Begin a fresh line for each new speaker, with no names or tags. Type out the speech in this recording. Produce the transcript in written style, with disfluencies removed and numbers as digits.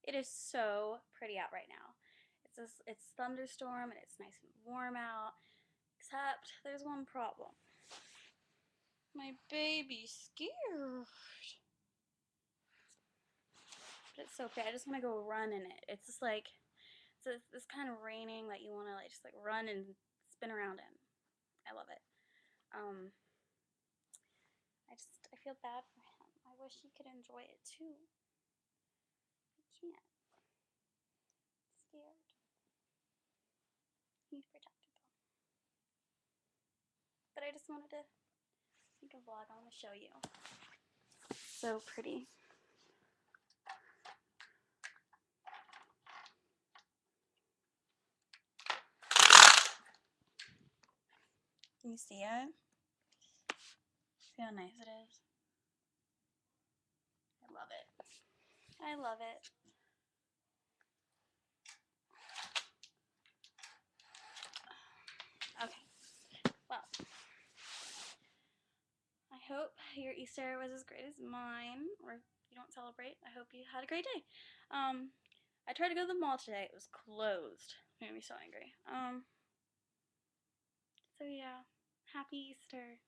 It is so pretty out right now. It's thunderstorm and it's nice and warm out. Except there's one problem. My baby's scared. But it's so pretty. I just want to go run in it. It's just like this kind of raining that you want to just run and spin around in. I love it. I feel bad for him. I wish he could enjoy it too. I can't. Scared. He's protected though. But I just wanted to make a vlog. I want to show you. So pretty. Can you see it? See how nice it is? I love it. I love it. Okay. Well, I hope your Easter was as great as mine, or if you don't celebrate, I hope you had a great day. I tried to go to the mall today. It was closed. It made me so angry. So yeah, happy Easter.